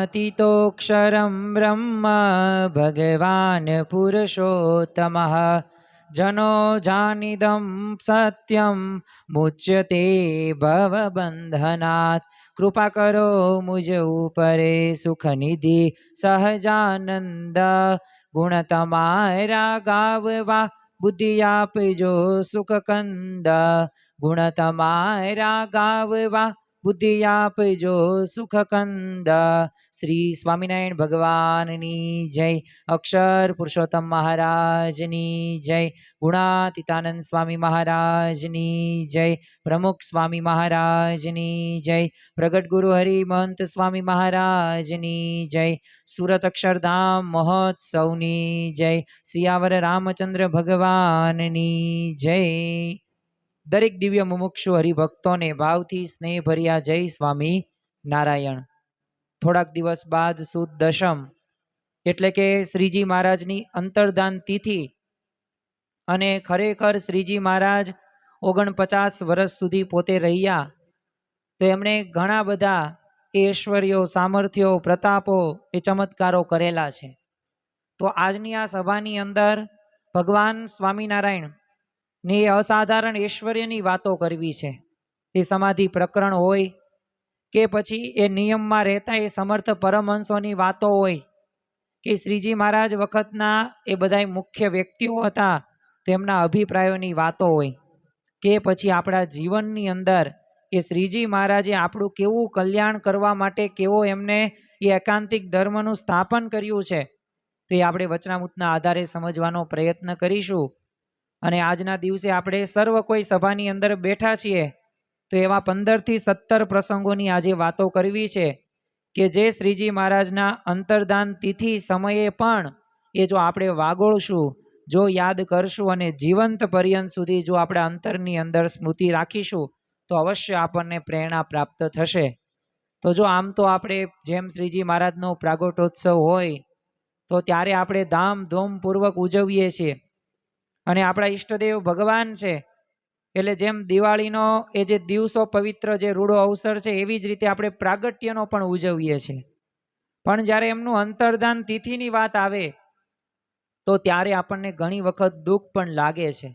व्योमवद्व्यापितोऽक्षरं ब्रह्म भगवान् पुरुषोत्तमः। जनो जानिदं सत्यं मुच्यते भवबन्धनात्। कृपा करो मुझ ऊपरे सुख निधि सहजानंद। गुण तमारा गाववा बुद्धि आपजो सुख कंद। गुण तमारा गाववा बुद्धि आपजो सुख कंद। श्री स्वामिनारायण भगवाननी जय। अक्षर पुरुषोत्तम महाराजनी जय। गुणातीतानंद स्वामी महाराजनी जय। प्रमुख स्वामी महाराजनी जय। प्रगट गुरु हरि महंत स्वामी महाराजनी जय। सूरत अक्षरधाम महोत्सवनी जय। सियावर रामचंद्र भगवाननी जय। दरेक दिव्य मुमुक्षु हरिभक्तों ने भावथी स्नेह भर्या जय स्वामी नारायण। थोड़ाक दिवस बाद सुद दशम एटले के श्रीजी महाराजनी अंतरदान तिथि अने खरेखर श्रीजी महाराज 49 वर्ष सुधी पोते रह्या तो एमणे घणा बधा ऐश्वर्यो सामर्थ्यो प्रतापो ए चमत्कारो करेला छे। तो आजनी आ सभानी अंदर भगवान स्वामीनारायण ने असाधारण ऐश्वर्यनी वातो करवी छे। ए समाधि प्रकरण होय के पछी ए नियममां रहता ए समर्थ परमहंसोनी वातो होय के श्रीजी महाराज वखतना ए बधाय मुख्य व्यक्तिओ हता तेमना अभिप्रायोनी वातो होय के पछी आपणा जीवननी अंदर ए श्रीजी महाराजे आपणुं केवुं कल्याण करवा माटे केवो एमने ए एकांतिक धर्मनुं स्थापन कर्युं छे ते आपणे वचनामृतना आधारे समजवानो प्रयत्न करीशुं। अने आजना दिवसे आपणे सर्व कोई सभानी अंदर बेठा छीए तो एवा 15 થી 17 प्रसंगोनी आजे वातो करवी छे के जे श्रीजी महाराजना अंतरदान तिथि समये पण ए जो आपणे वागोळशुं जो याद करशुं अने जीवंत पर्यंत सुधी जो आपणे अंतरनी अंदर स्मृति राखीशुं तो अवश्य आपने प्रेरणा प्राप्त थशे। तो जो आम तो आपणे जेम श्रीजी महाराजनो प्रागट्योत्सव होय तो त्यारे आपणे धामधूमपूर्वक उजवीए छीए अने आपणा इष्टदेव भगवान छे एटले जेम दिवाळीनो ए जे दिवसो पवित्र जे रूढो अवसर छे एवी ज रीते आपणे प्रागट्यनो पण उजवीए छीए। पण ज्यारे एमनुं अंतरदान तिथिनी वात आवे तो त्यारे आपणने घणी वखत दुःख पण लागे छे।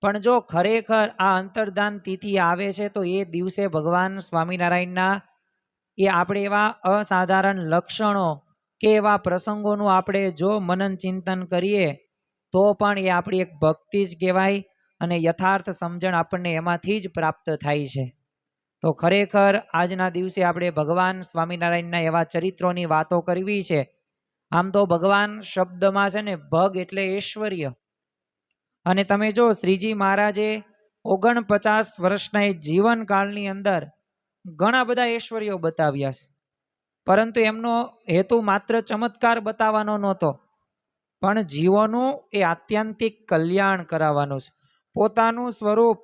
पण जो खरेखर आ अंतरदान तिथि आवे छे तो ए दिवसे भगवान स्वामीनारायणना ए आपणे एवा असाधारण लक्षणों के एवा प्रसंगोनुं आपणे जो मनन चिंतन करीए तो पण ए आपणी एक भक्ति ज कहेवाय अने यथार्थ समजण आपणने एमांथी ज प्राप्त थाय छे। तो खरेखर आजना दिवसे आपणे भगवान स्वामीनारायणना एवा चरित्रोनी वातो करवी छे। आम तो भगवान शब्दमां छे ने भग एटले ऐश्वर्य अने तमे जो श्रीजी महाराजे 49 वर्षना जीवन कालनी अंदर घणा बधा ऐश्वर्यो बताव्या छे परंतु एमनो हेतु मात्र चमत्कार बतावવાનો नहोतो पण जीवोनुं ए आत्यंतिक कल्याण कराववानुं छे। पोतानुं स्वरूप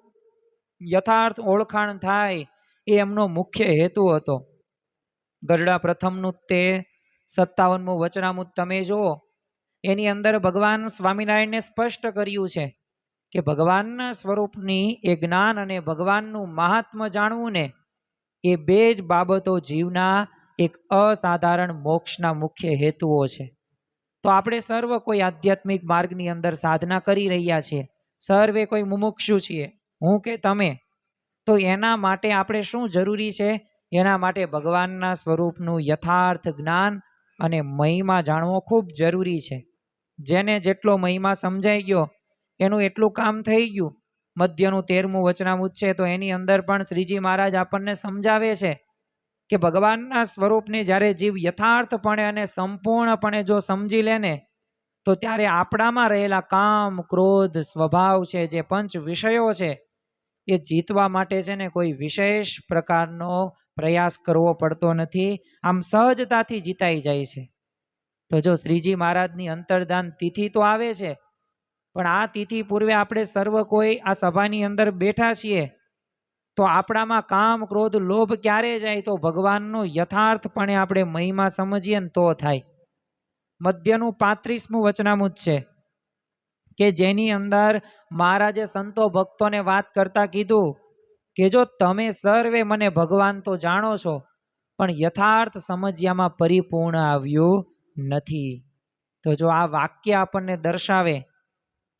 यथार्थ ओळखाण थाय ए एमनो मुख्य हेतु हतो। गढड़ा प्रथमनुं ते 57मुं वचनामृत तमे जोवो एनी अंदर भगवान स्वामीनारायण ने स्पष्ट कर्युं छे के भगवानना स्वरूपनी ए ज्ञान अने भगवाननुं महात्म्य जाणवुं ने ए बे ज बाबतो जीवना एक असाधारण मोक्षना मुख्य हेतुओ छे। तो आपणे सर्व कोई आध्यात्मिक मार्गनी अंदर साधना करी रह्या छीए, सर्वे कोई मुमुक्षु छीए, हूँ के तमे। तो एना माटे आपणे शुं जरूरी छे? एना माटे भगवानना स्वरूपनुं यथार्थ ज्ञान अने महिमा जाणવો खूब जरूरी छे। जेने जेटलो महिमा समजाई गयो एनुं एटલું काम थई गयुं। मध्यनुं 13मुं वचनामृत छे तो एनी अंदर पण श्रीजी महाराज आपणने समजावे छे के भगवानना स्वरूपने ज्यारे जीव यथार्थपणे अने संपूर्णपणे जो समजी ले ने तो त्यारे आपणामां रहेला काम क्रोध स्वभाव छे जे पंच विषयो छे ए जीतवा माटे छे ने कोई विशेष प्रकारनो प्रयास करवो पड़तो नथी, आम सहजताथी जीताई जाय छे। तो जो श्रीजी महाराजनी अंतरदान तिथि तो आवे छे पण आ तिथि पूर्वे आपणे सर्व कोई आ सभानी अंदर बेठा छीए तो आपणामां काम क्रोध लोभ क्यारे जाय तो भगवाननो यथार्थपणे आपणे महिमा समजीए ने तो थाय। मध्यनुं 35मुं वचनामृत छे के जेनी अंदर महाराजे संतो भक्तों ने वात करता कीधुं के जो तमे सर्वे मने भगवान तो जाणो छो પણ યથાર્થ સમજ્યામાં પરિપૂર્ણ આવ્યું નથી. તો જો આ વાક્ય આપણને દર્શાવે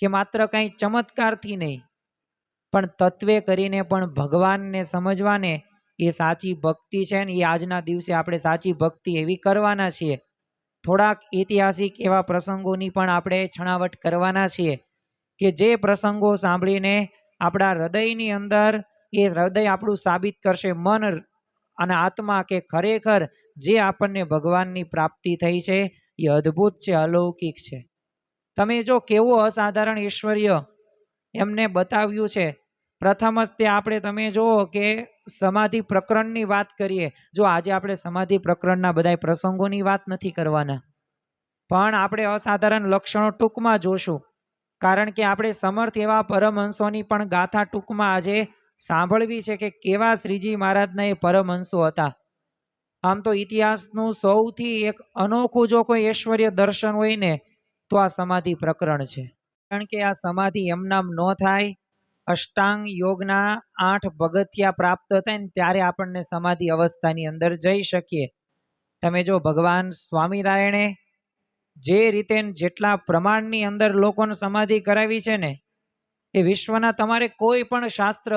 કે માત્ર કંઈ ચમત્કારથી નહીં પણ તત્વે કરીને પણ ભગવાનને સમજવાને એ સાચી ભક્તિ છે ને એ આજના દિવસે આપણે સાચી ભક્તિ એવી કરવાના છીએ. થોડાક ઐતિહાસિક એવા પ્રસંગોની પણ આપણે છણાવટ કરવાના છીએ કે જે પ્રસંગો સાંભળીને આપણા હૃદયની અંદર એ હૃદય આપણું સાબિત કરશે, મન અને આત્મા, કે ખરેખર જે આપણને ભગવાનની પ્રાપ્તિ થઈ છે એ અદ્ભુત છે, અલૌકિક છે. તમે જો કેવું અસાધારણ ઐશ્વર્ય એમને બતાવ્યું છે. પ્રથમ જ તે આપણે તમે જુઓ કે સમાધિ પ્રકરણની વાત કરીએ. જો આજે આપણે સમાધિ પ્રકરણના બધા પ્રસંગોની વાત નથી કરવાના, પણ આપણે અસાધારણ લક્ષણો ટૂંકમાં જોશું, કારણ કે આપણે સમર્થ એવા પરમહંસોની પણ ગાથા ટૂંકમાં આજે સાંભળવી છે કે કેવા શ્રીજી મહારાજના એ પરમહંસો હતા. આમ તો ઇતિહાસનું સૌથી એક અનોખું જો કોઈ ઐશ્વર્ય દર્શન હોય ને તો આ સમાધિ પ્રકરણ છે. કારણ કે આ સમાધિ એમનામ ન થાય. અષ્ટાંગ યોગના 8 પગથિયા પ્રાપ્ત થાય ને ત્યારે આપણને સમાધિ અવસ્થાની અંદર જઈ શકીએ. તમે જો ભગવાન સ્વામિનારાયણે જે રીતે જેટલા પ્રમાણની અંદર લોકોને સમાધિ કરાવી છે ને એ વિશ્વના તમારે કોઈ પણ શાસ્ત્ર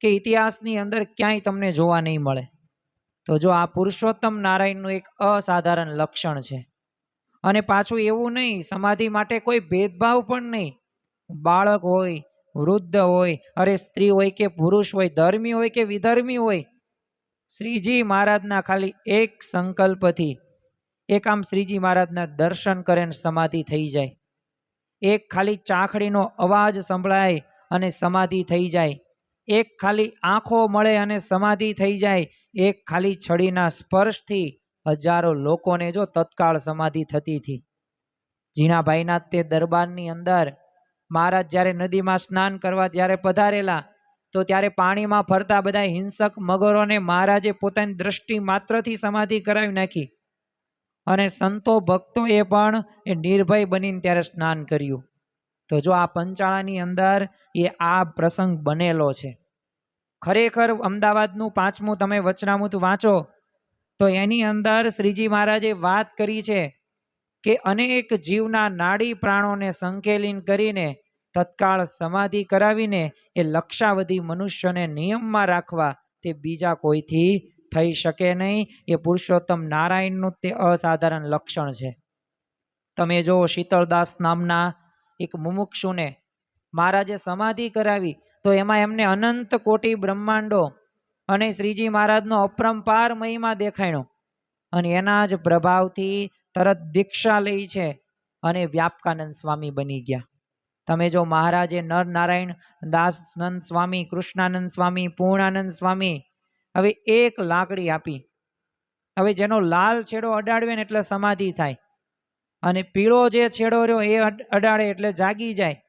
કે ઇતિહાસની અંદર ક્યાંય તમને જોવા નહીં મળે. તો જો આ પુરુષોત્તમ નારાયણનું એક અસાધારણ લક્ષણ છે. અને પાછું એવું નહીં, સમાધિ માટે કોઈ ભેદભાવ પણ નહીં. બાળક હોય, વૃદ્ધ હોય, અરે સ્ત્રી હોય કે પુરુષ હોય, ધર્મી હોય કે વિધર્મી હોય, શ્રીજી મહારાજના ખાલી એક સંકલ્પથી એક આમ શ્રીજી મહારાજના દર્શન કરે ને સમાધિ થઈ જાય. એક ખાલી ચાખડીનો અવાજ સંભળાય અને સમાધિ થઈ જાય. એક ખાલી આંખો મળે અને સમાધિ થઈ જાય. એક ખાલી છડીના સ્પર્શથી હજારો લોકોને જો તત્કાળ સમાધિ થતી હતી. જીણાભાઈના તે દરબારની અંદર મહારાજ જ્યારે નદીમાં સ્નાન કરવા જ્યારે પધારેલા તો ત્યારે પાણીમાં ફરતા બધા હિંસક મગરોને મહારાજે પોતાની દ્રષ્ટિ માત્રથી સમાધિ કરાવી નાખી. અને સંતો ભક્તોએ પણ એ નિર્ભય બનીને ત્યારે સ્નાન કર્યું. તો જો આ પંચાળાની અંદર એ આ પ્રસંગ બનેલો છે. ખરેખર અમદાવાદનું 5મું તમે વચનામૃત વાંચો તો એની અંદર શ્રીજી મહારાજે વાત કરી છે કે અનેક જીવના નાડી પ્રાણોને સંકેલીન કરીને તત્કાળ સમાધિ કરાવીને એ લક્ષાવધિ મનુષ્યને નિયમમાં રાખવા તે બીજા કોઈથી થઈ શકે નહીં. એ પુરુષોત્તમ નારાયણનું તે અસાધારણ લક્ષણ છે. તમે જો શીતળદાસ નામના એક મુમુક્ષુને મહારાજે સમાધિ કરાવી તો એમાં એમને અનંત કોટી બ્રહ્માંડો અને શ્રીજી મહારાજનો અપરંપાર મહિમા દેખાણો. અને એના જ પ્રભાવથી તરત દીક્ષા લઈ છે અને વ્યાપકાનંદ સ્વામી બની ગયા. તમે જો મહારાજે નર નારાયણ દાસનંદ સ્વામી, કૃષ્ણાનંદ સ્વામી, પૂર્ણાનંદ સ્વામી હવે એક લાકડી આપી. હવે જેનો લાલ છેડો અડાડવે ને એટલે સમાધિ થાય અને પીળો જે છેડો રહ્યો એ અડાડે એટલે જાગી જાય.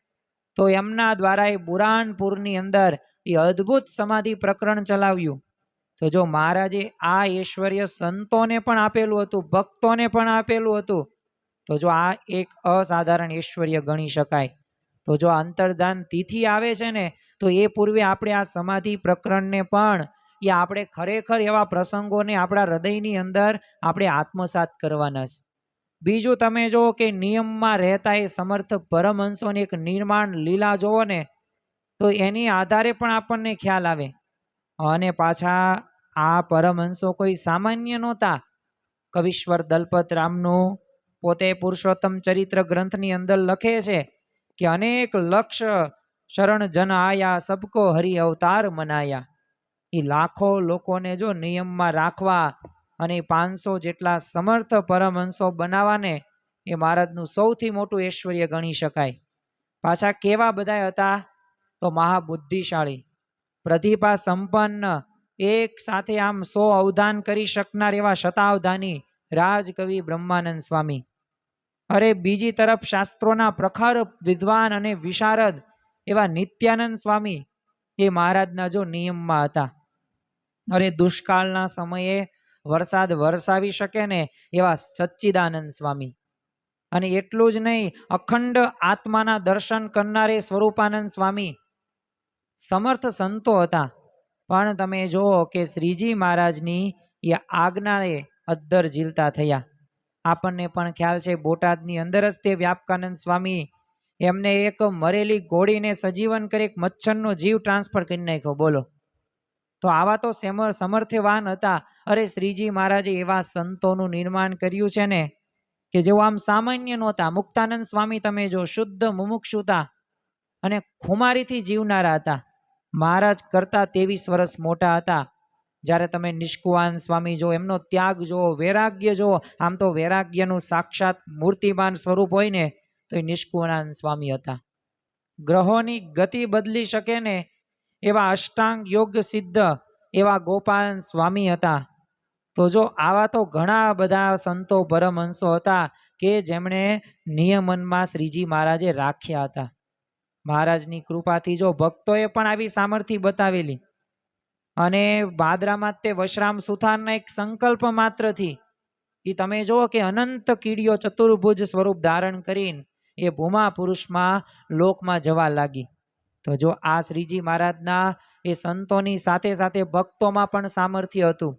તો એમના દ્વારા એ બુરાનપુરની અંદર એ અદ્ભુત સમાધિ પ્રકરણ ચલાવ્યું. તો જો મહારાજે આ ઐશ્વર્ય સંતોને પણ આપેલું હતું, ભક્તોને પણ આપેલું હતું. તો જો આ એક અસાધારણ ઐશ્વર્ય ગણી શકાય. તો જો અંતર્ધાન તિથિ આવે છે ને તો એ પૂર્વે આપણે આ સમાધિ પ્રકરણને પણ એ આપણે ખરેખર એવા પ્રસંગોને આપણા હૃદયની અંદર આપણે આત્મસાત કરવાના છે. બીજું તમે જો કે નિયમમાં રહેતા એ સમર્થ પરમહંસોની એક નિર્માણ લીલા જોવો ને તો એની આધારે પણ આપણને ખ્યાલ આવે. અને પાછા આ પરમહંસો કોઈ સામાન્ય નહોતા. કવિશ્વર દલપત રામનું પોતે પુરુષોત્તમ ચરિત્ર ગ્રંથની અંદર લખે છે કે અનેક લક્ષ શરણ જન આયા, સબકો હરિ અવતાર મનાયા. એ લાખો લોકોને જો નિયમમાં રાખવા અને 500 જેટલા સમર્થ પરમહંસો બનાવવાને એ મહારાજનું સૌથી મોટું ઐશ્વર્ય ગણી શકાય. પાછા કેવા બધા હતા તો મહાબુદ્ધિશાળી, પ્રતિભા સંપન્ન, એક સાથે આમ 100 અવધાન કરી શકનાર એવા શતાવધાની રાજકવિ બ્રહ્માનંદ સ્વામી. અરે બીજી તરફ શાસ્ત્રોના પ્રખર વિદ્વાન અને વિશારદ એવા નિત્યાનંદ સ્વામી એ મહારાજના જો નિયમમાં હતા. અરે દુષ્કાળના સમયે વરસાદ વરસાવી શકે ને એવા સચ્ચિદાનંદ સ્વામી. અને એટલું જ નહીં, અખંડ આત્માના દર્શન કરનારે સ્વરૂપાનંદ સ્વામી. સમર્થ સંતો હતા. પણ તમે જુઓ કે શ્રીજી મહારાજની એ આજ્ઞાએ અદ્ધર ઝીલતા થયા. આપણને પણ ખ્યાલ છે, બોટાદની અંદર જ તે વ્યાપકાનંદ સ્વામી એમને એક મરેલી ઘોડીને સજીવન કરી એક મચ્છરનો જીવ ટ્રાન્સફર કરી નાખ્યો. બોલો, તો આવા તો સમર્થવાન હતા. અરે શ્રીજી મહારાજે એવા સંતોનું નિર્માણ કર્યું છે ને કે જેઓ આમ સામાન્ય નહોતા. મુક્તાનંદ સ્વામી તમે જો શુદ્ધ મુમુક્ષુતા અને ખુમારીથી જીવનારા હતા. મહારાજ કરતા 23 વર્ષ મોટા હતા. જ્યારે તમે નિષ્કુવાન સ્વામી જો, એમનો ત્યાગ જો, વૈરાગ્ય જો, આમ તો વૈરાગ્યનું સાક્ષાત મૂર્તિમાન સ્વરૂપ હોય ને તો એ નિષ્કુવાન સ્વામી હતા. ગ્રહોની ગતિ બદલી શકે ને એવા અષ્ટાંગ યોગ સિદ્ધ એવા ગોપાલ સ્વામી હતા. તો જો આવા તો ઘણા બધા સંતો પરમહંસો હતા કે જેમણે નિયમનમાં શ્રીજી મહારાજે રાખ્યા હતા. મહારાજની કૃપાથી જો ભક્તોએ પણ આવી સામર્થ્ય બતાવેલી. અને ભાદરામાં તે વશરામ સુથારના એક સંકલ્પ માત્રથી એ તમે જુઓ કે અનંત કીડીઓ ચતુર્ભુજ સ્વરૂપ ધારણ કરીને એ ભૂમા પુરુષમાં લોકમાં જવા લાગી. તો જો આ શ્રીજી મહારાજના એ સંતોની સાથે સાથે ભક્તોમાં પણ સામર્થ્ય હતું.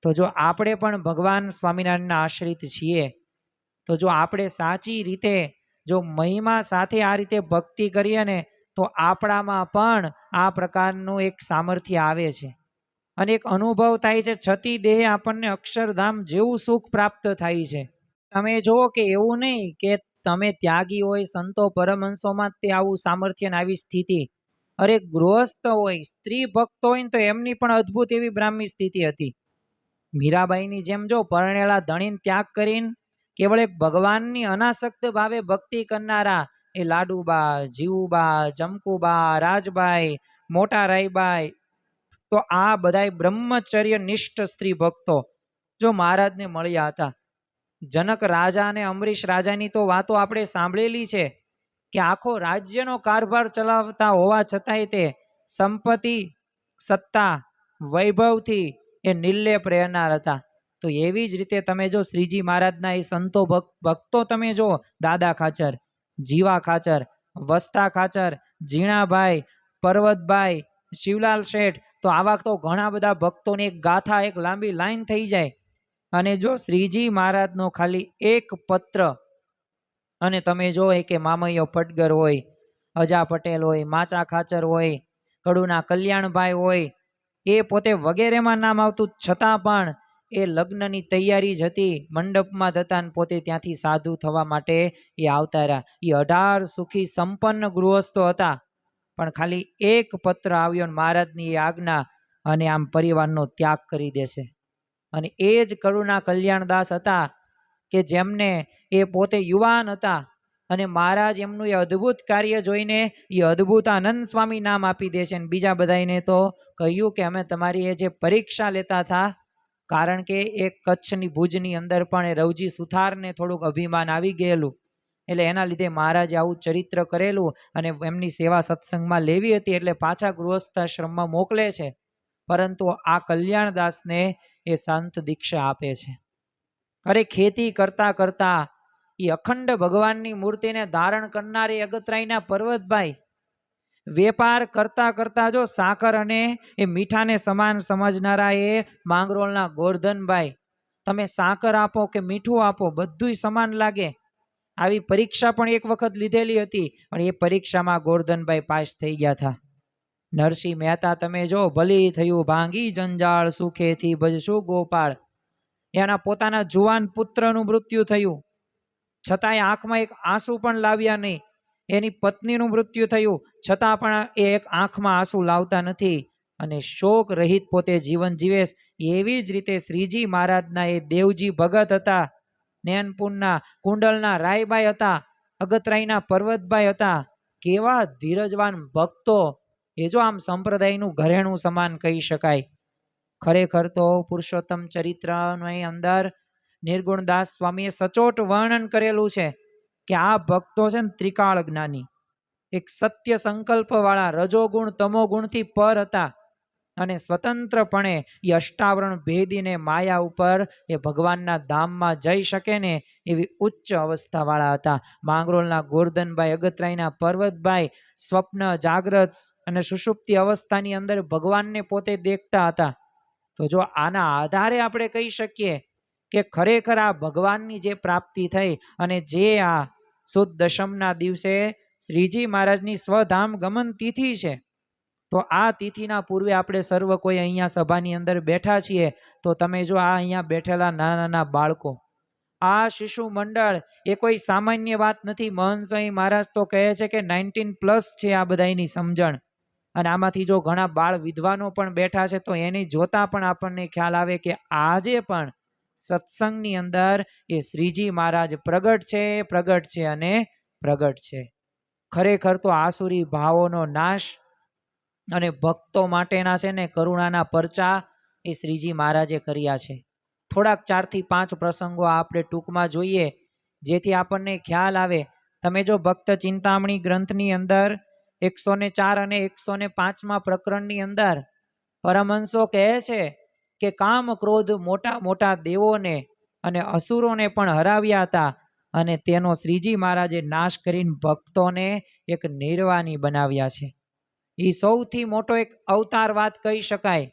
તો જો આપણે પણ ભગવાન સ્વામિનારાયણના આશ્રિત છીએ, તો જો આપણે સાચી રીતે જો મહિમા સાથે આ રીતે ભક્તિ કરીએ ને તો આપણામાં પણ આ પ્રકારનું એક સામર્થ્ય આવે છે અને એક અનુભવ થાય છે. છતી દેહ આપણને અક્ષરધામ જેવું સુખ પ્રાપ્ત થાય છે. તમે જુઓ કે એવું નહીં કે તમે ત્યાગી હોય, સંતો પરમહંસોમાં તે આવું સામર્થ્ય ને આવી સ્થિતિ. અરે ગૃહસ્થ હોય, સ્ત્રી ભક્ત હોય ને તો એમની પણ અદ્ભુત એવી બ્રાહ્મી સ્થિતિ હતી. મીરાબાઈની જેમ જો પરણેલા ધણીને ત્યાગ કરીને કેવળ એક ભગવાનની અનાસક્ત ભાવે ભક્તિ કરનારા એ લાડુબા, જીવુબા, જમકુબા, રાજબાઈ, મોટા રાયબાઈ, તો આ બધા બ્રહ્મચર્ય નિષ્ઠ સ્ત્રી ભક્તો જો મહારાજને મળ્યા હતા. જનક રાજા અને અમરીશ રાજાની તો વાતો આપણે સાંભળેલી છે કે આખો રાજ્યનો કારભાર ચલાવતા હોવા છતાંય તે સંપત્તિ, સત્તા, વૈભવથી એ નિર્લેપ રહેનાર હતા. તો એવી જ રીતે તમે જો શ્રીજી મહારાજના એ સંતો ભક્તો તમે જો, દાદા ખાચર, જીવા ખાચર, વસ્તા ખાચર, ઝીણાભાઈ, પર્વતભાઈ, શિવલાલ શેઠ, તો આવા તો ઘણા બધા ભક્તોની એક ગાથા, એક લાંબી લાઈન થઈ જાય. અને જો શ્રીજી મહારાજનો ખાલી એક પત્ર અને તમે જો કે મામૈયો ફટગર હોય, અજા પટેલ હોય, માચા ખાચર હોય, કડુના કલ્યાણભાઈ હોય, એ પોતે વગેરેમાં નામ આવતું છતાં પણ એ લગ્નની તૈયારી જ હતી, મંડપમાં જતા પોતે ત્યાંથી સાધુ થવા માટે એ આવતા રહ્યા. એ 18 સુખી સંપન્ન ગૃહસ્થો હતા. પણ ખાલી એક પત્ર આવ્યો ને મહારાજની એ આજ્ઞા અને આમ પરિવારનો ત્યાગ કરી દેશે. અને એ જ કરુણા કલ્યાણદાસ હતા કે જેમને એ પોતે યુવાન હતા અને મહારાજ એમનું એ અદ્ભુત કાર્ય જોઈને એ અદ્ભુતાનંદ સ્વામી નામ આપી દે છે. અને બીજા બધાને તો કહ્યું કે અમે તમારી એ જે પરીક્ષા લેતા હતા, કારણ કે એ કચ્છની ભુજની અંદર પણ એ રવજી સુથારને થોડુંક અભિમાન આવી ગયેલું, એટલે એના લીધે મહારાજે આવું ચરિત્ર કરેલું અને એમની સેવા સત્સંગમાં લેવી હતી એટલે પાછા ગૃહસ્થાશ્રમમાં મોકલે છે. પરંતુ આ કલ્યાણદાસને એ સંત દીક્ષા આપે છે. અરે ખેતી કરતા કરતા એ અખંડ ભગવાનની મૂર્તિને ધારણ કરનારી અગતરાયના પર્વતભાઈ, વેપાર કરતા કરતા જો સાકર અને એ મીઠાને સમાન સમજનારા એ માંગરોળના ગોરધનભાઈ, તમે સાકર આપો કે મીઠું આપો બધુંય સમાન લાગે. આવી પરીક્ષા પણ એક વખત લીધેલી હતી, પણ એ પરીક્ષામાં ગોરધનભાઈ પાસ થઈ ગયા હતા. નરસિંહ મહેતા તમે જો, ભલી થયું ભાંગી જંજાળ, સુખેથી ભજશું ગોપાળ. એના પોતાના જુવાન પુત્રનું મૃત્યુ થયું, છતાંય આંખમાં એક આંસુ પણ લાવ્યા નહીં. એની પત્નીનું મૃત્યુ થયું, છતાં પણ એ એક આંખમાં આંસુ લાવતા નથી અને શોક રહિત પોતે જીવન જીવે. એવી જ રીતે શ્રીજી મહારાજના એ દેવજી ભગત હતા, નૈનપુરના કુંડલના રાયબાઈ હતા, અગતરાયના પર્વતભાઈ હતા. કેવા ધીરજવાન ભક્તો! એ જો આમ સંપ્રદાયનું ઘરેણું સમાન કહી શકાય. ખરેખર તો પુરુષોત્તમ ચરિત્રની અંદર નિર્ગુણદાસ સ્વામીએ સચોટ વર્ણન કરેલું છે કે આ ભક્તો છે ને ત્રિકાળ જ્ઞાની, એક સત્ય સંકલ્પ વાળા, રજોગુણ તમોગુણથી પર હતા અને સ્વતંત્રપણે એ અષ્ટાવરણ ભેદીને માયા ઉપર એ ભગવાનના ધામમાં જઈ શકે ને એવી ઉચ્ચ અવસ્થા વાળા હતા. માંગરોળના ગોરધનભાઈ, અગતરાયના પર્વતભાઈ સ્વપ્ન, જાગ્રત અને સુષુપ્તિ અવસ્થાની અંદર ભગવાનને પોતે દેખતા હતા. તો જો આના આધારે આપણે કહી શકીએ કે ખરેખર આ ભગવાનની જે પ્રાપ્તિ થઈ અને જે આ સુદ દશમના દિવસે શ્રીજી મહારાજની સ્વધામ ગમન તિથિ છે, તો આ તિથિના પૂર્વે આપણે સર્વ કોઈ અહીંયા સભાની અંદર બેઠા છીએ, તો તમે જો આ અહીંયા બેઠેલા નાના નાના બાળકો, આ શિશુ મંડળ એ કોઈ સામાન્ય વાત નથી. મહંત સ્વામી મહારાજ તો કહે છે કે 19+ છે આ બધાની સમજણ. અને આમાંથી જો ઘણા બાળ વિદ્વાનો પણ બેઠા છે તો એને જોતા પણ આપણને ખ્યાલ આવે કે આજે પણ સત્સંગની અંદર એ શ્રીજી મહારાજ પ્રગટ છે અને પ્રગટ છે. ખરેખર તો આસુરી ભાવોનો નાશ અને ભક્તો માટેના છે ને કરુણાના પરચા એ શ્રીજી મહારાજે કર્યા છે. થોડાક 4 થી 5 પ્રસંગો આપણે ટૂંકમાં જોઈએ જેથી આપણને ખ્યાલ આવે. તમે જો ભક્ત ચિંતામણી ગ્રંથની અંદર 104 અને 105 પ્રકરણની અંદર પરમહંસો કહે છે કે કામ ક્રોધ મોટા મોટા દેવોને અને અસુરોને પણ હરાવ્યા હતા અને તેનો શ્રીજી મહારાજે નાશ કરીને ભક્તોને એક નિર્વાણી બનાવ્યા છે. એ સૌથી મોટો એક અવતાર વાત કહી શકાય.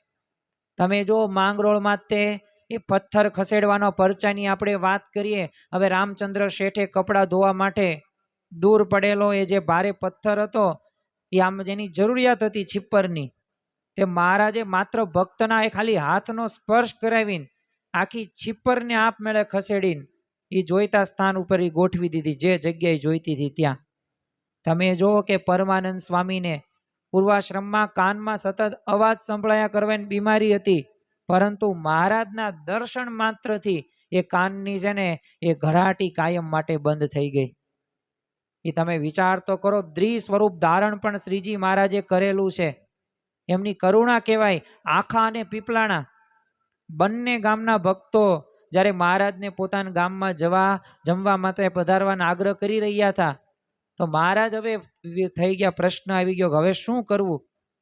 તમે જો માંગરોળમાં તે એ પથ્થર ખસેડવાનો પરચાની આપણે વાત કરીએ. હવે રામચંદ્ર શેઠે કપડાં ધોવા માટે દૂર પડેલો એ જે ભારે પથ્થર હતો, એ આમ જેની જરૂરિયાત હતી છીપ્પરની, તે મહારાજે માત્ર ભક્તના એ ખાલી હાથનો સ્પર્શ કરાવીને આખી છીપ્પરને આપમેળે ખસેડીને એ જોઈતા સ્થાન ઉપર એ ગોઠવી દીધી, જે જગ્યાએ જોઈતી હતી ત્યાં. તમે જો કે પરમાનંદ સ્વામીને પૂર્વાશ્રમમાં કાનમાં સતત અવાજ સંભળાયા કરવાની બીમારી હતી, પરંતુ મહારાજના દર્શન માત્રથી એ કાનની છે ને એ ઘરાટી કાયમ માટે બંધ થઈ ગઈ. એ તમે વિચાર તો કરો, દ્વિસ્વરૂપ ધારણ પણ શ્રીજી મહારાજે કરેલું છે. એમની કરુણા કહેવાય. આખા અને પીપલાણા બંને ગામના ભક્તો જ્યારે મહારાજને પોતાના ગામમાં જમવા માટે પધારવાનો આગ્રહ કરી રહ્યા હતા, તો મહારાજ હવે થઈ ગયા, પ્રશ્ન આવી ગયો હવે શું કરવું,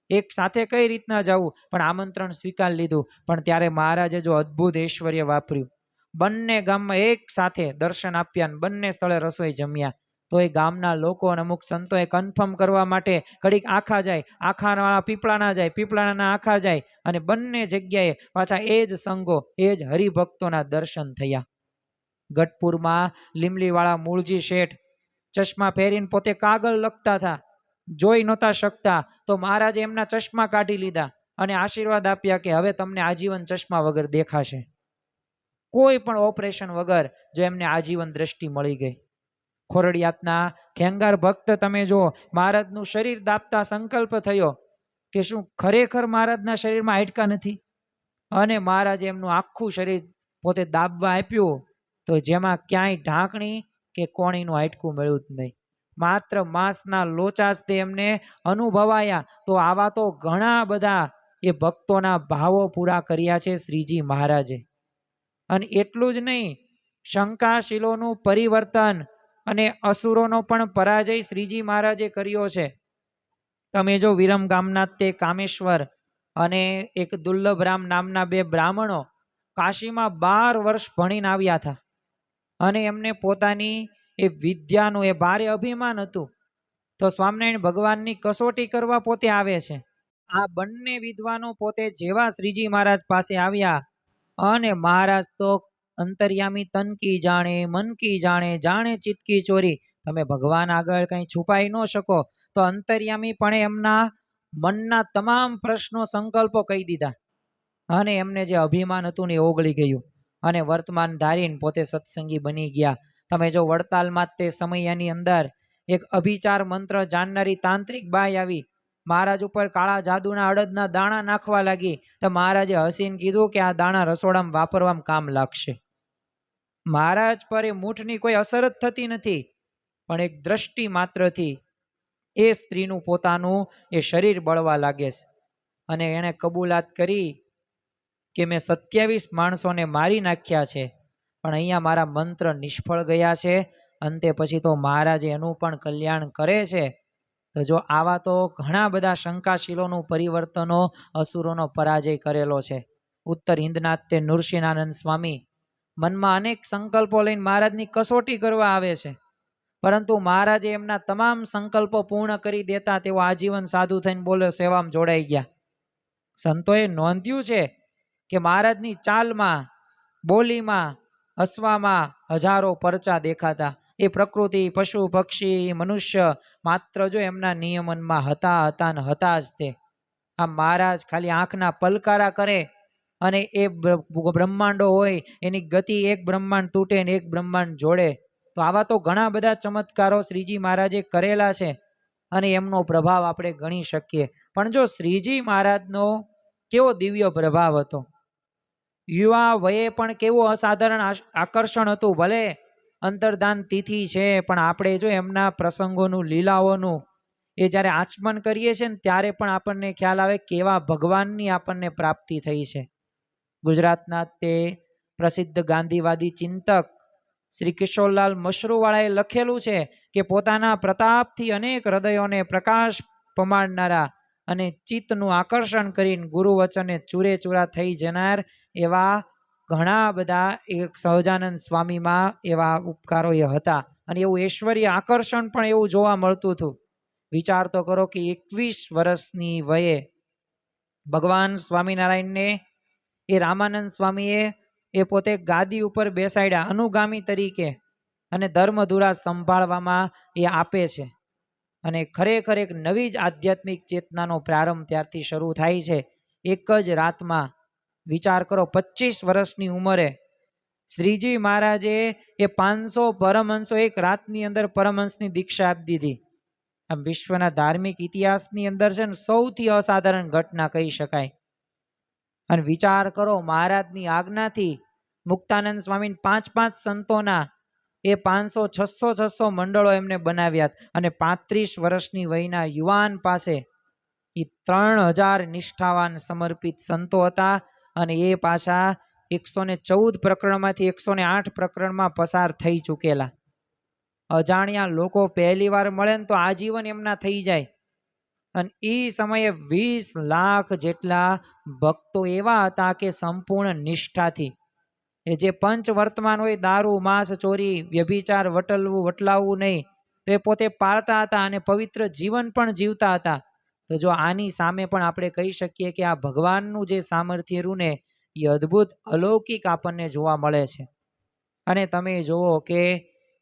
એક સાથે કઈ રીતના જવું, પણ આમંત્રણ સ્વીકાર લીધું. પણ ત્યારે મહારાજે જો અદ્ભુત ઐશ્વર્ય વાપર્યું, બંને ગામમાં એક સાથે દર્શન આપ્યા અને બંને સ્થળે રસોઈ જમ્યા. તો એ ગામના લોકો અને અમુક સંતોએ કન્ફર્મ કરવા માટે ઘડીક આખા જાય, આખાના પીપળાના જાય, પીપળાના આખા જાય, અને બંને જગ્યાએ પાછા એ જ સંઘો, એ જ હરિભક્તોના દર્શન થયા. ગઢપુરમાં લીમલીવાળા મૂળજી શેઠ ચશ્મા પહેરીને પોતે કાગળ લખતા હતા, જોઈ નહોતા શકતા, તો મહારાજે એમના ચશ્મા કાઢી લીધા અને આશીર્વાદ આપ્યા કે હવે તમને આજીવન ચશ્મા વગર દેખાશે. કોઈ પણ ઓપરેશન વગર જો એમને આજીવન દ્રષ્ટિ મળી ગઈ. ખોરડિયાતના ખેંગાર ભક્ત તમે જો, મહારાજનું શરીર દાબતા સંકલ્પ થયો કે શું ખરેખર મહારાજના શરીરમાં હાડકાં નથી, અને મહારાજે એમનું આખું શરીર પોતે દાબવા આપ્યું, તો જેમાં ક્યાંય ઢાંકણી કે કોણીનું હાડકું મળ્યું જ નહીં, માત્ર માંસના લોચાસ તે એમને અનુભવાયા. તો આવા તો ઘણા બધા એ ભક્તોના ભાવો પૂરા કર્યા છે શ્રીજી મહારાજે. અને એટલું જ નહીં, શંકાશીલોનું પરિવર્તન અને અસુરોનો પણ પરાજય શ્રીજી મહારાજે કર્યો છે. તમે જો વિરમ ગામના તે કામેશ્વર અને એક દુર્લભરામ નામના 2 બ્રાહ્મણો કાશીમાં 12 વર્ષ ભણીને આવ્યા હતા, અને એમને પોતાની એ વિદ્યાનું એ ભારે અભિમાન હતું. તો સ્વામિનારાયણ ભગવાનની કસોટી કરવા પોતે આવે છે. આ બંને વિદ્વાનો પોતે જેવા શ્રીજી મહારાજ પાસે આવ્યા, અને મહારાજ તો અંતર્યામી તન કી જાણે મન કી જાણે જાણે ચિત્ત કી ચોરી. તમે ભગવાન આગળ કંઈ છુપાઈ ન શકો, તો અંતર્યામી પણ એમના મનના તમામ પ્રશ્નો સંકલ્પો કહી દીધા, અને એમને જે અભિમાન હતું ને એ ઓગળી ગયું, અને વર્તમાન ધારીને પોતે સત્સંગી બની ગયા. તમે જો વડતાલમાં તે સમયની અંદર એક અભિચાર મંત્ર જાણનારી તાંત્રિક બાઈ આવી, મહારાજ ઉપર કાળા જાદુના અડદના દાણા નાખવા લાગી. તો મહારાજે હસીને કીધું કે આ દાણા રસોડામાં વાપરવામાં કામ લાગશે. મહારાજ પર એ મૂઠની કોઈ અસર જ થતી નથી, પણ એક દ્રષ્ટિ માત્રથી એ સ્ત્રીનું પોતાનું એ શરીર બળવા લાગે છે. અને એણે કબૂલાત કરી કે મેં 27 માણસોને મારી નાખ્યા છે, પણ અહીંયા મારા મંત્ર નિષ્ફળ ગયા છે. અંતે પછી તો મહારાજે એનું પણ કલ્યાણ કરે છે. તો જો આવા તો ઘણા બધા શંકાશીલોનું પરિવર્તનો, અસુરોનો પરાજય કરેલો છે. ઉત્તર હિન્દનાથ તે નૃસિંહાનંદ સ્વામી મનમાં અનેક સંકલ્પો લઈને મહારાજની કસોટી કરવા આવે છે, પરંતુ મહારાજે એમના તમામ સંકલ્પો પૂર્ણ કરી દેતા તેઓ આજીવન સાધુ થઈને બોલે સેવામાં જોડાઈ ગયા. સંતોએ નોંધ્યું છે કે મહારાજની ચાલમાં, બોલીમાં, હસવામાં હજારો પરચા દેખાતા. એ પ્રકૃતિ, પશુ, પક્ષી, મનુષ્ય માત્ર જો એમના નિયમનમાં હતા ને હતા જ તે. આ મહારાજ ખાલી આંખના પલકારા કરે અને એ બ્રહ્માંડો હોય એની ગતિ, એક બ્રહ્માંડ તૂટે ને એક બ્રહ્માંડ જોડે. તો આવા તો ઘણા બધા ચમત્કારો શ્રીજી મહારાજે કરેલા છે અને એમનો પ્રભાવ આપણે ગણી શકીએ. પણ જો શ્રીજી મહારાજનો કેવો દિવ્ય પ્રભાવ હતો, યુવા વયે પણ કેવું અસાધારણ આકર્ષણ હતું. ભલે અંતર્ધાન તિથિ છે, પણ આપણે જો એમના પ્રસંગોનું, લીલાઓનું એ જ્યારે આચમન કરીએ છીએ ને ત્યારે પણ આપણને ખ્યાલ આવે કેવા ભગવાનની આપણને પ્રાપ્તિ થઈ છે. ગુજરાતના તે પ્રસિદ્ધ ગાંધીવાદી ચિંતક શ્રી કિશોરલાલ મશરૂવાળાએ લખેલું છે કે પોતાના પ્રતાપથી અનેક હૃદયોને પ્રકાશ પમાડનારા અને ચિત્તનું આકર્ષણ કરીને ગુરુ વચને ચૂરે ચૂરા થઈ જનાર એવા ઘણા બધા એક સહજાનંદ સ્વામીમાં એવા ઉપકારો એ હતા. અને એવું ઐશ્વર્ય આકર્ષણ પણ એવું જોવા મળતું હતું. વિચાર તો કરો કે 21 વર્ષની વયે ભગવાન સ્વામિનારાયણને એ રામાનંદ સ્વામીએ એ પોતે ગાદી ઉપર બેસાડ્યા અનુગામી તરીકે અને ધર્મધુરા સંભાળવામાં એ આપે છે. અને ખરેખર એક નવી જ આધ્યાત્મિક ચેતનાનો પ્રારંભ ત્યારથી શરૂ થાય છે. એક જ રાતમાં વિચાર કરો, 25 વર્ષની ઉંમરે શ્રીજી મહારાજે એ 500 પરમહંસો એક રાતની અંદર પરમહંસની દીક્ષા આપી દીધી. આમ વિશ્વના ધાર્મિક ઇતિહાસની અંદર છે ને સૌથી અસાધારણ ઘટના કહી શકાય. અને વિચાર કરો, મહારાજની આજ્ઞાથી મુક્તાનંદ સ્વામી 5 સંતોના એ 500-600 મંડળો એમને બનાવ્યા અને 35 વર્ષની વયના યુવાન પાસે એ 3000 નિષ્ઠાવાન સમર્પિત સંતો હતા. અને એ પાછા 114 પ્રકરણમાંથી 108 પ્રકરણમાં પસાર થઈ ચૂકેલા. અજાણ્યા લોકો પહેલી વાર મળે ને તો આજીવન એમના થઈ જાય. અને એ સમયે 20 લાખ જેટલા ભક્તો એવા હતા કે સંપૂર્ણ નિષ્ઠાથી એ જે પંચ વર્તમાન હોય, દારૂ, માંસ, ચોરી, વ્યભિચાર, વટલવું, વટલાવવું નહીં, તો એ પોતે પાળતા હતા અને પવિત્ર જીવન પણ જીવતા હતા. તો જો આની સામે પણ આપણે કહી શકીએ કે આ ભગવાનનું જે સામર્થ્ય રહ્યું ને એ અદ્ભુત અલૌકિક આપણને જોવા મળે છે. અને તમે જુઓ કે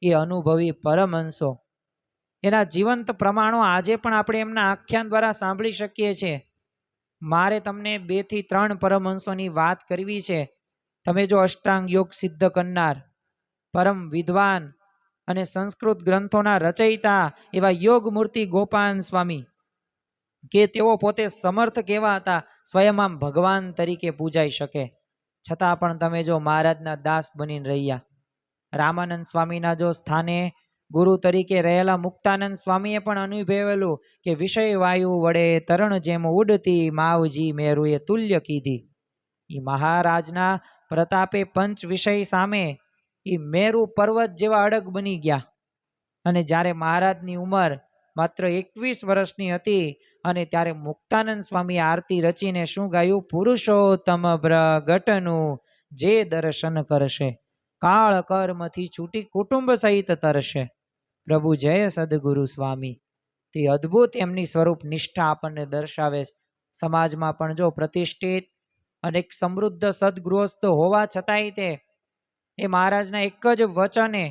એ અનુભવી પરમહંસો એના જીવંત પ્રમાણો આજે પણ આપણે એમના આખ્યાન દ્વારા સાંભળી શકીએ છીએ. મારે તમને 2 થી 3 પરમહંસોની વાત કરવી છે. તમે જો અષ્ટાંગ યોગ સિદ્ધ કરનાર પરમ વિદ્વાન અને સંસ્કૃત ગ્રંથોના રચયિતા એવા યોગમૂર્તિ ગોપાલ સ્વામી, કે તેઓ પોતે સમર્થ કેવા હતા, સ્વયં આમ ભગવાન તરીકે પૂજાઈ શકે, છતાં પણ તમે જો મહારાજના દાસ બનીને રહ્યા. રામાનંદ સ્વામીના જો સ્થાને ગુરુ તરીકે રહેલા મુક્તાનંદ સ્વામીએ પણ અનુભવેલું કે વિષય વાયુ વડે તરણ જેમ ઉડતી માવજી મેરુએ તુલ્ય કીધી. એ મહારાજના પ્રતાપે પંચ વિષય સામે એ મેરુ પર્વત જેવા અડગ બની ગયા. અને જ્યારે મહારાજની ઉંમર માત્ર 21 વર્ષની હતી અને ત્યારે મુક્તાનંદ સ્વામી આરતી રચીને શું ગાયું? પુરુષોત્તમ પ્રગટનું જે દર્શન કરશે, કાળ કર્મથી છૂટી કુટુંબ સહિત તરશે, પ્રભુ જય સદગુરુ સ્વામી. તે અદ્ભુત એમની સ્વરૂપ નિષ્ઠા આપણને દર્શાવે. સમાજમાં પણ જો પ્રતિષ્ઠિત અનેક સમૃદ્ધ સદગૃહસ્થ હોવા છતાંય તે એ મહારાજના એક જ વચને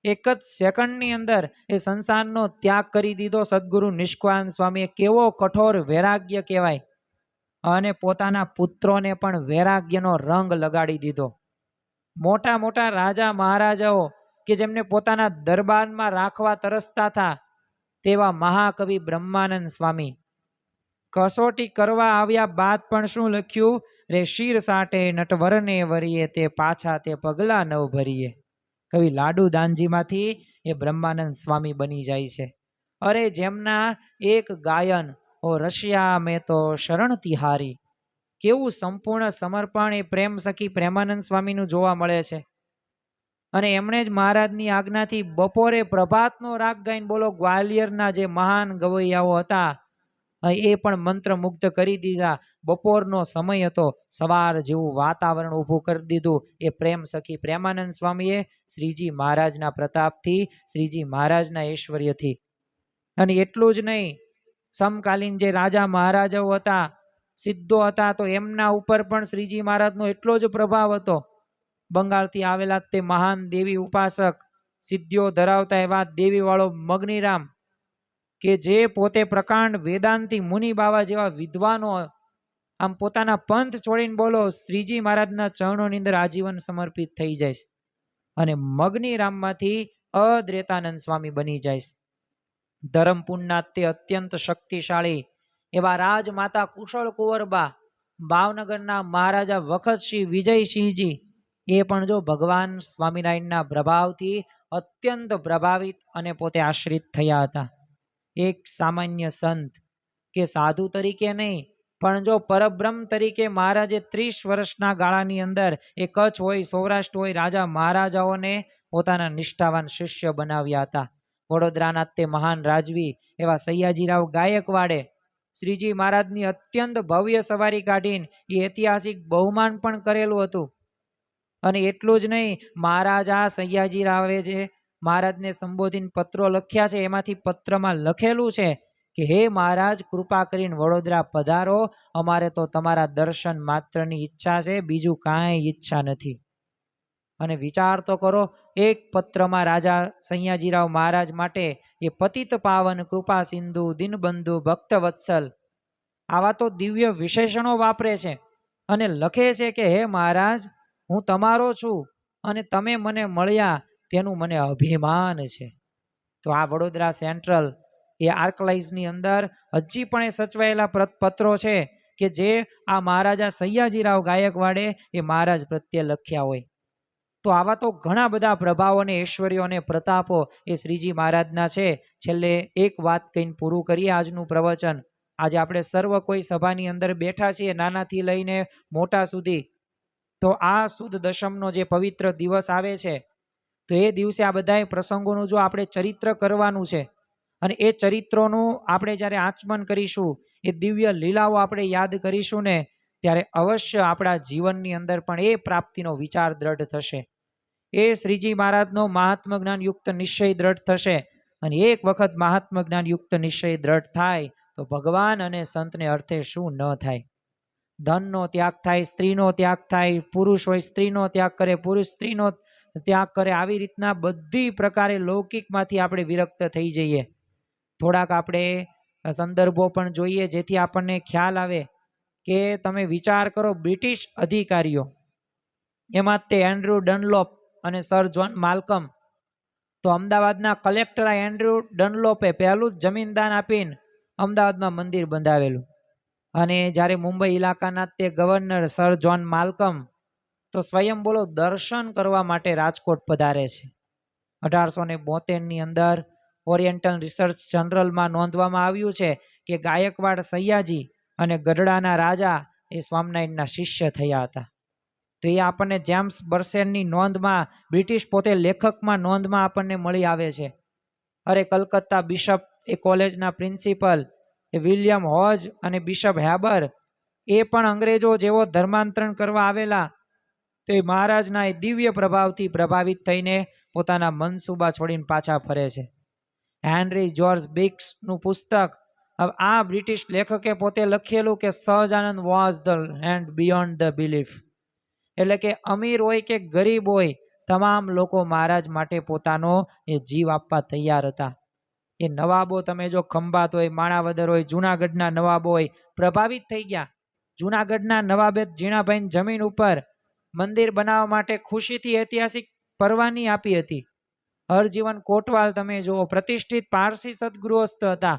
એક જ સેકન્ડની અંદર એ સંસારનો ત્યાગ કરી દીધો. સદગુરુ નિષ્કાન સ્વામીએ કેવો કઠોર વૈરાગ્ય કહેવાય. અને પોતાના પુત્રોને પણ વૈરાગ્યનો રંગ લગાડી દીધો. મોટા મોટા રાજા મહારાજાઓ કે જેમને પોતાના દરબારમાં રાખવા તરસતા હતા, તેવા મહાકવિ બ્રહ્માનંદ સ્વામી કસોટી કરવા આવ્યા બાદ પણ શું લખ્યું? રે શીર સાટે નટવરને વરીએ, તે પાછા તે પગલા નવ ભરીએ. કવિ લાડુ દાનજીમાંથી એ બ્રહ્માનંદ સ્વામી બની જાય છે. અરે જેમના એક ગાયન ઓ રશિયા મેં તો શરણ તિહારી, કેવું સંપૂર્ણ સમર્પણ એ પ્રેમ સખી પ્રેમાનંદ સ્વામીનું જોવા મળે છે. અને એમણે જ મહારાજની આજ્ઞાથી બપોરે પ્રભાતનો રાગ ગાઈને, બોલો, ગ્વાલિયરના જે મહાન ગવૈયાઓ હતા એ પણ મંત્રમુગ્ધ કરી દીધા. બપોરનો સમય હતો, સવાર જેવું વાતાવરણ ઊભું કરી દીધું એ પ્રેમ સખી પ્રેમાનંદ સ્વામીએ, શ્રીજી મહારાજના પ્રતાપથી, શ્રીજી મહારાજના ઐશ્વર્યથી. અને એટલું જ નહીં, સમકાલીન જે રાજા મહારાજાઓ હતા સિદ્ધો હતા, તો એમના ઉપર પણ શ્રીજી મહારાજનો એટલો જ પ્રભાવ હતો. બંગાળથી આવેલા તે મહાન દેવી ઉપાસક, સિદ્ધિઓ ધરાવતા એવા દેવીવાળો મગનીરામ, કે જે પોતે પ્રકાંડ વેદાંતી મુનિ બાવા જેવા વિદ્વાનો, આમ પોતાના પંથ છોડીને બોલો શ્રીજી મહારાજના ચરણોની અંદર આજીવન સમર્પિત થઈ જાય અને મગનીરામમાંથી અદ્વૈતાનંદ સ્વામી બની જાય. ધરમપુરના તે અત્યંત શક્તિશાળી એવા રાજમાતા કુશળ કુંવરબા, ભાવનગરના મહારાજા વખતસિંહ વિજયસિંહજી, એ પણ જો ભગવાન સ્વામિનારાયણના પ્રભાવથી અત્યંત પ્રભાવિત અને પોતે આશ્રિત થયા હતા. એક સામાન્ય સંત કે સાધુ તરીકે નહીં, પણ જો પરબ્રહ્મ તરીકે મહારાજે 30 વર્ષના ગાળાની અંદર એ કચ્છ હોય, સૌરાષ્ટ્ર હોય, રાજા મહારાજાઓને પોતાના નિષ્ઠાવાન શિષ્ય બનાવ્યા હતા. વડોદરાના તે મહાન રાજવી એવા સયાજીરાવ ગાયકવાડે શ્રીજી મહારાજની અત્યંત ભવ્ય સવારી કાઢીને એ ઐતિહાસિક બહુમાન પણ કરેલું હતું. અને એટલું જ નહીં, મહારાજા સયાજીરાવે જે મહારાજને સંબોધીને પત્રો લખ્યા છે, એમાંથી પત્રમાં લખેલું છે કે હે મહારાજ, કૃપા કરીને વડોદરા પધારો, અમારે તો તમારા દર્શન માત્રની ઈચ્છા છે, બીજું કાંઈ ઈચ્છા નથી. અને વિચાર તો કરો, એક પત્રમાં રાજા સયાજીરાવ મહારાજ માટે એ પતિત પાવન, કૃપા સિંધુ, દિનબંધુ, ભક્ત વત્સલ, આવા તો દિવ્ય વિશેષણો વાપરે છે અને લખે છે કે હે મહારાજ, હું તમારો છું અને તમે મને મળ્યા તેનું મને અભિમાન છે. તો આ વડોદરા સેન્ટ્રલ એ આર્કલાઇઝની અંદર હજી પણ એ સચવાયેલા પત્રો છે કે જે આ મહારાજા સયાજીરાવ ગાયકવાડે એ મહારાજ પ્રત્યે લખ્યા હોય. તો આવા તો ઘણા બધા પ્રભાવો અને ઐશ્વર્યો અને પ્રતાપો એ શ્રીજી મહારાજના છે. છેલ્લે એક વાત કહીને પૂરું કરીએ આજનું પ્રવચન. આજે આપણે સર્વ કોઈ સભાની અંદર બેઠા છીએ, નાનાથી લઈને મોટા સુધી. તો આ સુદ દશમનો જે પવિત્ર દિવસ આવે છે, તો એ દિવસે આ બધા પ્રસંગોનું જો આપણે ચરિત્ર કરવાનું છે અને એ ચરિત્રોનું આપણે જ્યારે આચમન કરીશું, એ દિવ્ય લીલાઓ આપણે યાદ કરીશું ને, ત્યારે અવશ્ય આપણા જીવનની અંદર પણ એ પ્રાપ્તિનો વિચાર દ્રઢ થશે. એ શ્રીજી મહારાજનો મહાત્મ જ્ઞાન યુક્ત નિશ્ચય દ્રઢ થશે. અને એક વખત મહાત્મ જ્ઞાન યુક્ત નિશ્ચય દ્રઢ થાય તો ભગવાન અને સંતને અર્થે શું ન થાય. ધનનો ત્યાગ થાય, સ્ત્રીનો ત્યાગ થાય, પુરુષ હોય સ્ત્રીનો ત્યાગ કરે, પુરુષ સ્ત્રીનો ત્યાગ કરે. આવી રીતના બધી પ્રકારે લૌકિકમાંથી આપણે વિરક્ત થઈ જઈએ. થોડાક આપણે સંદર્ભો પણ જોઈએ જેથી આપણને ખ્યાલ આવે કે તમે વિચાર કરો, બ્રિટિશ અધિકારીઓ, એમાં તે એન્ડ્રુ ડનલોપ અને સર જ્હોન માલ્કમ, તો અમદાવાદના કલેક્ટર એન્ડ્રુ ડનલોપે પહેલું જ જમીનદાન આપીને અમદાવાદમાં મંદિર બંધાવેલું. અને જ્યારે મુંબઈ ઇલાકાના તે ગવર્નર સર જ્હોન માલ્કમ તો સ્વયં બોલો દર્શન કરવા માટે રાજકોટ પધારે છે. 1872ની અંદર ઓરિએન્ટલ રિસર્ચ જનરલમાં નોંધવામાં આવ્યું છે કે ગાયકવાડ સૈયાજી અને ગઢડાના રાજા એ સ્વામિનારાયણના શિષ્ય થયા હતા. તો એ આપણને જેમ્સ બર્સેનની નોંધમાં, બ્રિટિશ પોતે લેખકમાં નોંધમાં આપણને મળી આવે છે. અરે કલકત્તા બિશપ એ કોલેજના પ્રિન્સિપલ એ વિલિયમ હોજ અને બિશપ હેબર, એ પણ અંગ્રેજો જેવો ધર્માંતરણ કરવા આવેલા. તો એ મહારાજના એ દિવ્ય પ્રભાવથી પ્રભાવિત થઈને પોતાના મનસુબા છોડીને પાછા ફરે છે. હેનરી જ્યોર્જ બિક્સનું પુસ્તક, આ બ્રિટિશ લેખકે પોતે લખેલું કે Sahajanand was the land beyond the belief. એટલે કે અમીર હોય કે ગરીબ હોય, તમામ લોકો મહારાજ માટે પોતાનો એ જીવ આપવા તૈયાર હતા. એ નવાબો તમે જો ખંભાત હોય, માણાવદર હોય, જુનાગઢના નવાબો હોય, પ્રભાવિત થઈ ગયા. જુનાગઢના નવાબે ઝીણાભાઈ જમીન ઉપર મંદિર બનાવવા માટે ખુશીથી ઐતિહાસિક પરવાની આપી હતી. હરજીવન કોટવાલ તમે જુઓ, પ્રતિષ્ઠિત પારસી સદગૃહસ્થ હતા.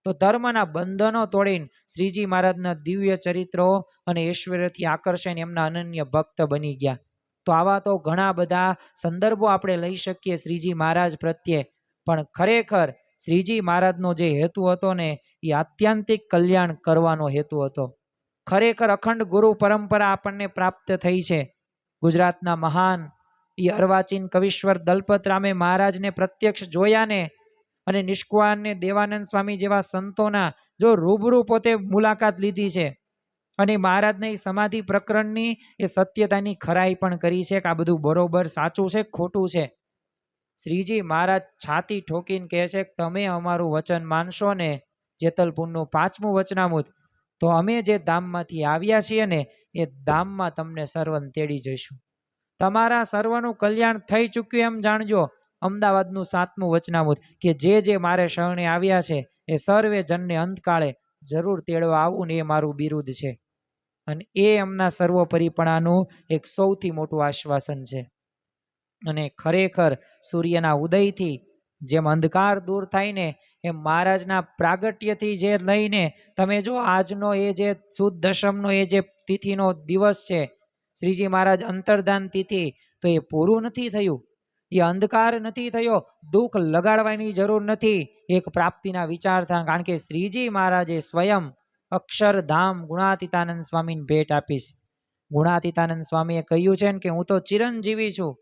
તો ધર્મના બંધનો તોડીને શ્રીજી મહારાજના દિવ્ય ચરિત્રો અને ઐશ્વર્યથી આકર્ષાઈને એમના અનન્ય ભક્ત બની ગયા. તો આવા તો ઘણા બધા સંદર્ભો આપણે લઈ શકીએ શ્રીજી મહારાજ પ્રત્યે. પણ ખરેખર શ્રીજી મહારાજનો જે હેતુ હતો ને, એ આત્યંતિક કલ્યાણ કરવાનો હેતુ હતો. ખરેખર અખંડ ગુરુ પરંપરા આપણને પ્રાપ્ત થઈ છે. ગુજરાતના મહાન એ અર્વાચીન કવિશ્વર દલપતરામે મહારાજને પ્રત્યક્ષ જોયા ને, અને નિષ્કુળાનંદ ને દેવાનંદ સ્વામી જેવા સંતોના જો રૂબરૂ પોતે મુલાકાત લીધી છે અને મહારાજને સમાધિ પ્રકરણની એ સત્યતાની ખરાઈ પણ કરી છે કે આ બધું બરોબર સાચું છે ખોટું છે. શ્રીજી મહારાજ છાતી ઠોકીને કહે છે કે તમે અમારું વચન માનશો ને, જેતલપુરનું 5મું વચનામૃત, તો અમે જે ધામમાંથી આવ્યા છીએ ને એ ધામમાં તમને સર્વને તેડી જઈશું. તમારા સર્વનું કલ્યાણ થઈ ચૂક્યું એમ જાણજો. અમદાવાદનું 7મું વચનામૃત કે જે મારે શરણે આવ્યા છે એ સર્વે જનને અંતકાળે જરૂર તેડવા આવું ને એ મારું બિરુદ છે. અને એ એમના સર્વોપરીપણાનું એક સૌથી મોટું આશ્વાસન છે. અને ખરેખર સૂર્યના ઉદયથી જેમ અંધકાર દૂર થાય ને એમ મહારાજના પ્રાગટ્યથી જે લઈને તમે જો આજનો એ જે સુદ દશમનો એ જે તિથિનો દિવસ છે, શ્રીજી મહારાજ અંતર્ધાન તિથિ, તો એ પૂરું નથી થયું. એ અંધકાર નથી થયો. દુઃખ લગાડવાની જરૂર નથી. એક પ્રાપ્તિના વિચાર થાય. કારણ કે શ્રીજી મહારાજે સ્વયં અક્ષરધામ ગુણાતીતાનંદ સ્વામીને ભેટ આપીશ. ગુણાતીતાનંદ સ્વામીએ કહ્યું છે ને કે હું તો ચિરંજીવી છું.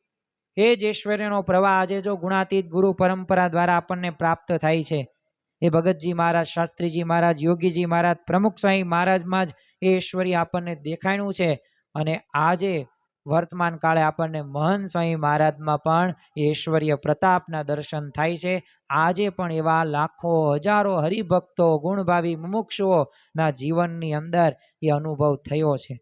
એ જ ઐશ્વર્યનો પ્રવાહ આજે જો ગુણાતીત ગુરુ પરંપરા દ્વારા આપણને પ્રાપ્ત થાય છે. એ ભગતજી મહારાજ, શાસ્ત્રીજી મહારાજ, યોગીજી મહારાજ, પ્રમુખ સ્વામી મહારાજમાં જ એ ઐશ્વર્ય આપણને દેખાણું છે. અને આજે વર્તમાન કાળે આપણને મહંત સ્વામી મહારાજમાં પણ ઐશ્વર્ય પ્રતાપના દર્શન થાય છે. આજે પણ એવા લાખો હજારો હરિભક્તો ગુણભાવી મુમુક્ષુઓના જીવનની અંદર એ અનુભવ થયો છે.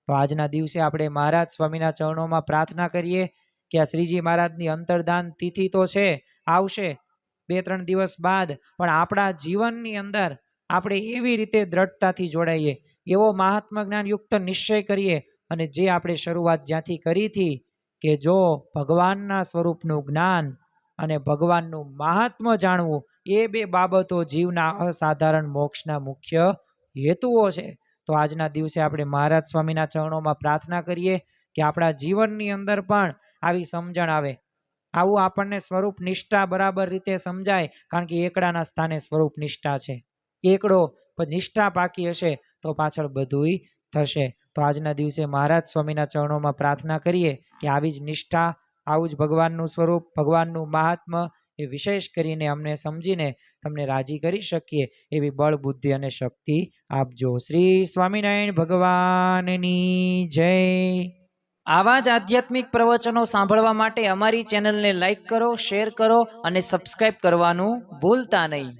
તો આજના દિવસે આપણે મહારાજ સ્વામીના ચરણોમાં પ્રાર્થના કરીએ કે આ શ્રીજી મહારાજની અંતર્ધાન તિથિ તો છે, આવશે 2-3 દિવસ બાદ, પણ આપણા જીવનની અંદર આપણે એવી રીતે દ્રઢતાથી જોડાઈએ, એવો મહાત્મા જ્ઞાન યુક્ત નિશ્ચય કરીએ અને જે આપણે શરૂઆત જ્યાંથી કરી હતી કે જો ભગવાનના સ્વરૂપનું જ્ઞાન અને ભગવાનનું મહાત્મ્ય જાણવું, એ 2 બાબતો જીવના અસાધારણ મોક્ષના મુખ્ય હેતુઓ છે. તો આજના દિવસે આપણે મહારાજ સ્વામીના ચરણોમાં પ્રાર્થના કરીએ કે આપણા જીવનની અંદર પણ આવી સમજણ આવે, આવું આપણને સ્વરૂપ નિષ્ઠા બરાબર રીતે સમજાય. કારણ કે એકડાના સ્થાને સ્વરૂપ નિષ્ઠા છે. એકડો નિષ્ઠા પાકી હશે તો પાછળ બધુંય થશે. તો આજના દિવસે મહારાજ સ્વામીના ચરણોમાં પ્રાર્થના કરીએ કે આવી જ નિષ્ઠા, આવું જ ભગવાનનું સ્વરૂપ, ભગવાનનું મહાત્મ્ય એ વિશેષ કરીને અમને સમજીને તમને રાજી કરી શકીએ એવી બળ, બુદ્ધિ અને શક્તિ આપજો. શ્રી સ્વામિનારાયણ ભગવાનની જય. આવા જ આધ્યાત્મિક પ્રવચનો સાંભળવા માટે અમારી ચેનલને લાઈક કરો, શેર કરો અને સબસ્ક્રાઇબ કરવાનું ભૂલતા નહીં.